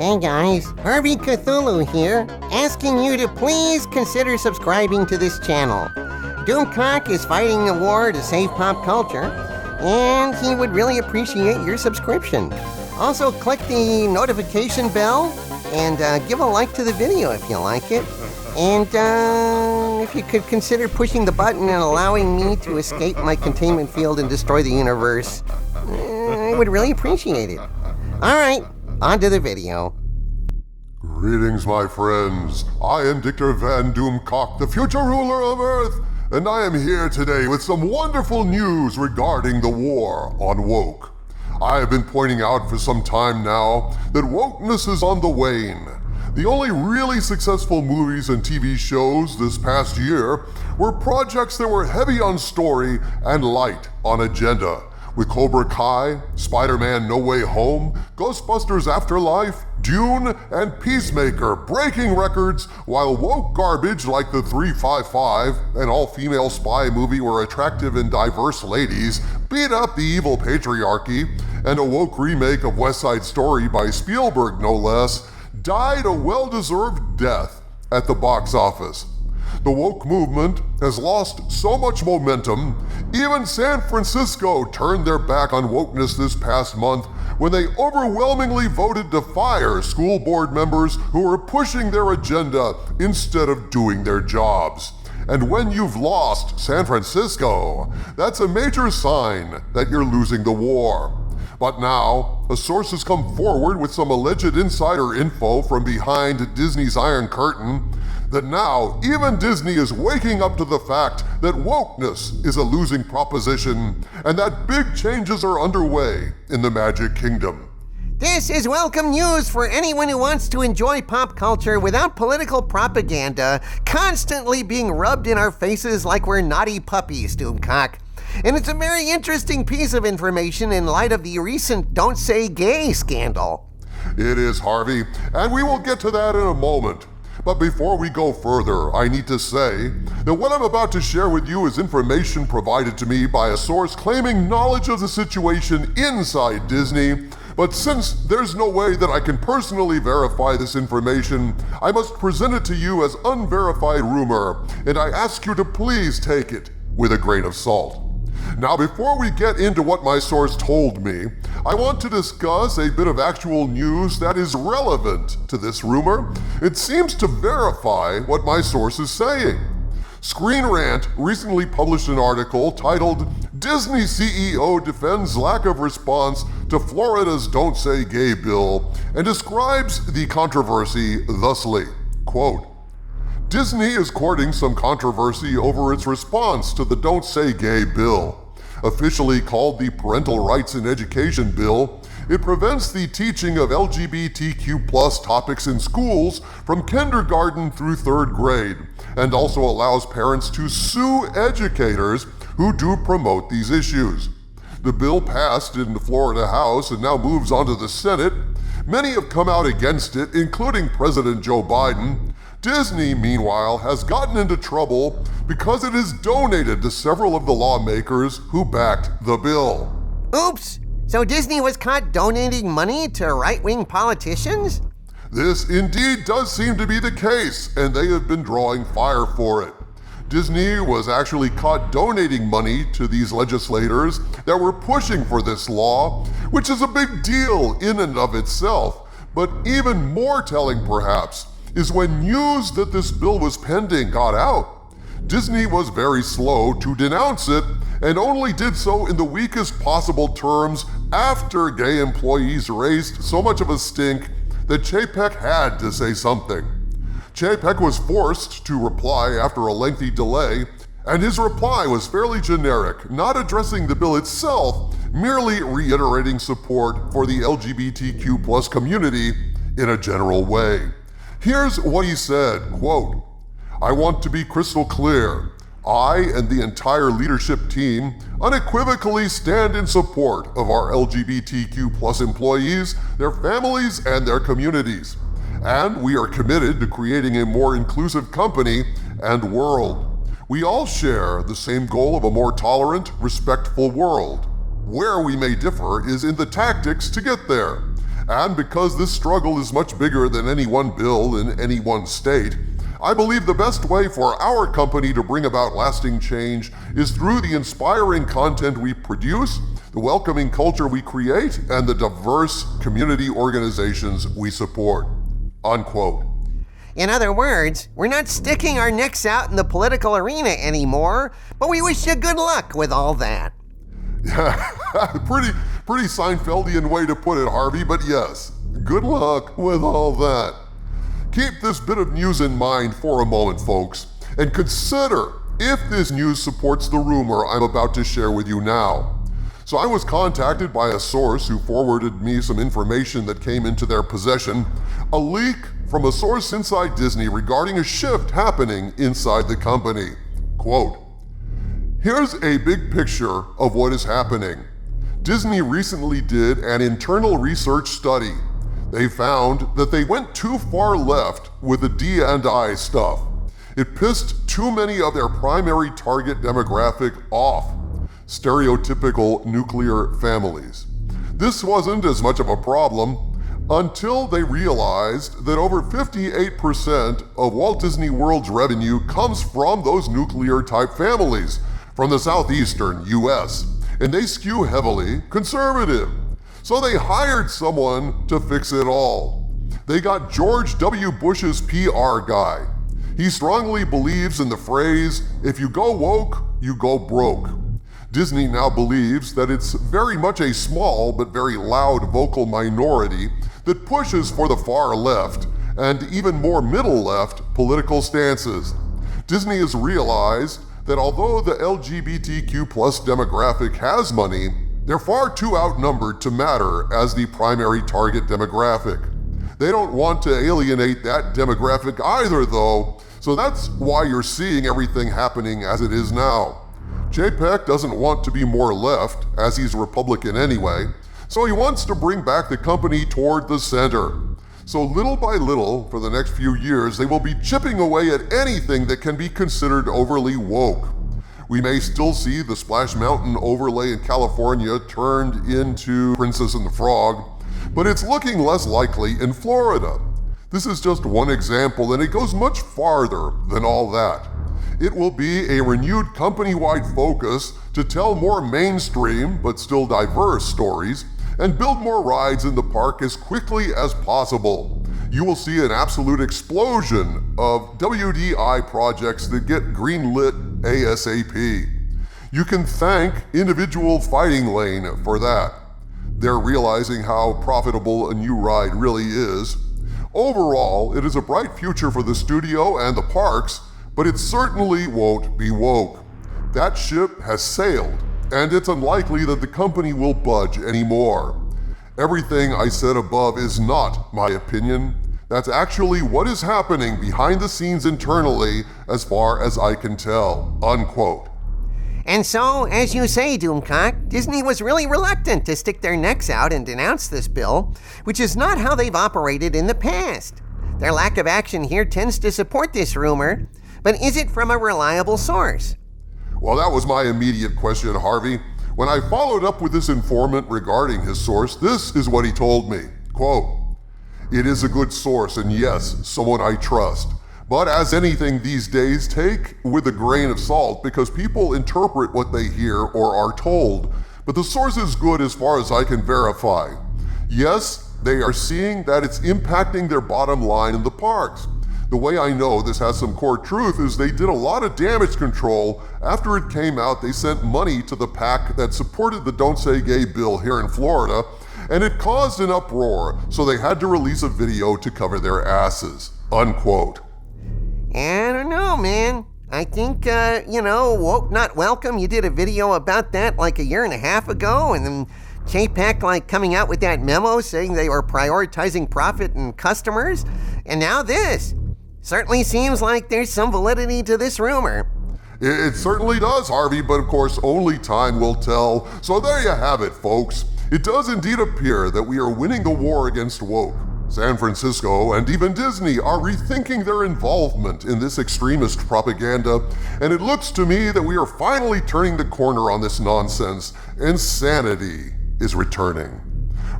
Hey guys, Harvey Cthulhu here, asking you to please consider subscribing to this channel. Doomcock is fighting a war to save pop culture, and he would really appreciate your subscription. Also, click the notification bell and give a like to the video if you like it. And if you could consider pushing the button and allowing me to escape my containment field and destroy the universe, I would really appreciate it. Alright, on to the video. Greetings, my friends. I am Dictor Van Doomcock, the future ruler of Earth, and I am here today with some wonderful news regarding the war on woke. I have been pointing out for some time now that wokeness is on the wane. The only really successful movies and TV shows this past year were projects that were heavy on story and light on agenda, with Cobra Kai, Spider-Man No Way Home, Ghostbusters Afterlife, Dune, and Peacemaker breaking records, while woke garbage like the 355, an all-female spy movie where attractive and diverse ladies beat up the evil patriarchy, and a woke remake of West Side Story by Spielberg no less, died a well-deserved death at the box office. The woke movement has lost so much momentum, even San Francisco turned their back on wokeness this past month when they overwhelmingly voted to fire school board members who were pushing their agenda instead of doing their jobs. And when you've lost San Francisco, that's a major sign that you're losing the war. But now, a source has come forward with some alleged insider info from behind Disney's Iron Curtain that now even Disney is waking up to the fact that wokeness is a losing proposition and that big changes are underway in the Magic Kingdom. This is welcome news for anyone who wants to enjoy pop culture without political propaganda constantly being rubbed in our faces like we're naughty puppies, Doomcock. And it's a very interesting piece of information in light of the recent Don't Say Gay scandal. It is, Harvey, and we will get to that in a moment. But before we go further, I need to say that what I'm about to share with you is information provided to me by a source claiming knowledge of the situation inside Disney. But since there's no way that I can personally verify this information, I must present it to you as unverified rumor, and I ask you to please take it with a grain of salt. Now, before we get into what my source told me, I want to discuss a bit of actual news that is relevant to this rumor. It seems to verify what my source is saying. Screen Rant recently published an article titled, "Disney CEO Defends Lack of Response to Florida's Don't Say Gay Bill," and describes the controversy thusly, quote, "Disney is courting some controversy over its response to the Don't Say Gay Bill. Officially called the Parental Rights in Education Bill, it prevents the teaching of LGBTQ+ topics in schools from kindergarten through third grade, and also allows parents to sue educators who do promote these issues. The bill passed in the Florida House and now moves on to the Senate. Many have come out against it, including President Joe Biden. Disney, meanwhile, has gotten into trouble because it has donated to several of the lawmakers who backed the bill." Oops! So Disney was caught donating money to right-wing politicians? This indeed does seem to be the case, and they have been drawing fire for it. Disney was actually caught donating money to these legislators that were pushing for this law, which is a big deal in and of itself. But even more telling, perhaps, is when news that this bill was pending got out, Disney was very slow to denounce it and only did so in the weakest possible terms after gay employees raised so much of a stink that Chapek had to say something. Chapek was forced to reply after a lengthy delay, and his reply was fairly generic, not addressing the bill itself, merely reiterating support for the LGBTQ+ community in a general way. Here's what he said, quote, "I want to be crystal clear. I and the entire leadership team unequivocally stand in support of our LGBTQ+ employees, their families, and their communities. And we are committed to creating a more inclusive company and world. We all share the same goal of a more tolerant, respectful world. Where we may differ is in the tactics to get there. And because this struggle is much bigger than any one bill in any one state, I believe the best way for our company to bring about lasting change is through the inspiring content we produce, the welcoming culture we create, and the diverse community organizations we support." Unquote. In other words, we're not sticking our necks out in the political arena anymore, but we wish you good luck with all that. Yeah, pretty Seinfeldian way to put it, Harvey, but yes, good luck with all that. Keep this bit of news in mind for a moment, folks, and consider if this news supports the rumor I'm about to share with you now. So I was contacted by a source who forwarded me some information that came into their possession, a leak from a source inside Disney regarding a shift happening inside the company. Quote, "Here's a big picture of what is happening. Disney recently did an internal research study. They found that they went too far left with the D&I stuff. It pissed too many of their primary target demographic off, stereotypical nuclear families. This wasn't as much of a problem until they realized that over 58% of Walt Disney World's revenue comes from those nuclear-type families from the southeastern US, and they skew heavily conservative. So they hired someone to fix it all. They got George W. Bush's PR guy. He strongly believes in the phrase, 'If you go woke, you go broke.' Disney now believes that it's very much a small but very loud vocal minority that pushes for the far left and even more middle left political stances. Disney has realized that although the LGBTQ+ demographic has money, they're far too outnumbered to matter as the primary target demographic. They don't want to alienate that demographic either, though, so that's why you're seeing everything happening as it is now. Chapek doesn't want to be more left, as he's Republican anyway, so he wants to bring back the company toward the center. So little by little, for the next few years, they will be chipping away at anything that can be considered overly woke. We may still see the Splash Mountain overlay in California turned into Princess and the Frog, but it's looking less likely in Florida. This is just one example, and it goes much farther than all that. It will be a renewed company-wide focus to tell more mainstream, but still diverse stories, and build more rides in the park as quickly as possible. You will see an absolute explosion of WDI projects that get greenlit ASAP. You can thank individual Fighting Lane for that. They're realizing how profitable a new ride really is. Overall, it is a bright future for the studio and the parks, but it certainly won't be woke. That ship has sailed, and it's unlikely that the company will budge anymore. Everything I said above is not my opinion. That's actually what is happening behind the scenes internally, as far as I can tell." Unquote. And so, as you say, Doomcock, Disney was really reluctant to stick their necks out and denounce this bill, which is not how they've operated in the past. Their lack of action here tends to support this rumor, but is it from a reliable source? Well, that was my immediate question, Harvey. When I followed up with this informant regarding his source, this is what he told me. Quote, "It is a good source, and yes, someone I trust. But as anything these days, take with a grain of salt because people interpret what they hear or are told. But the source is good as far as I can verify. Yes, they are seeing that it's impacting their bottom line in the parks. The way I know this has some core truth is they did a lot of damage control. After it came out, they sent money to the PAC that supported the Don't Say Gay bill here in Florida, and it caused an uproar, so they had to release a video to cover their asses." Unquote. I don't know, man. I think, woke not welcome. You did a video about that like a year and a half ago, and then chapek coming out with that memo saying they were prioritizing profit and customers, and now this. Certainly seems like there's some validity to this rumor. It certainly does, Harvey, but of course only time will tell. So there you have it, folks. It does indeed appear that we are winning the war against woke. San Francisco and even Disney are rethinking their involvement in this extremist propaganda, and it looks to me that we are finally turning the corner on this nonsense, and sanity is returning.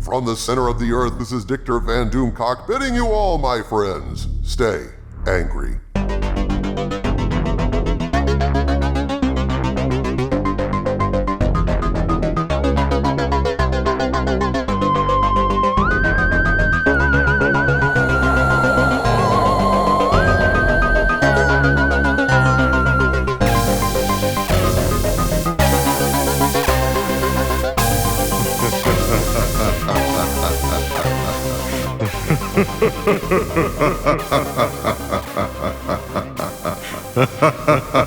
From the center of the earth, this is Dictor Van Doomcock bidding you all, my friends, stay angry. Ha ha ha ha.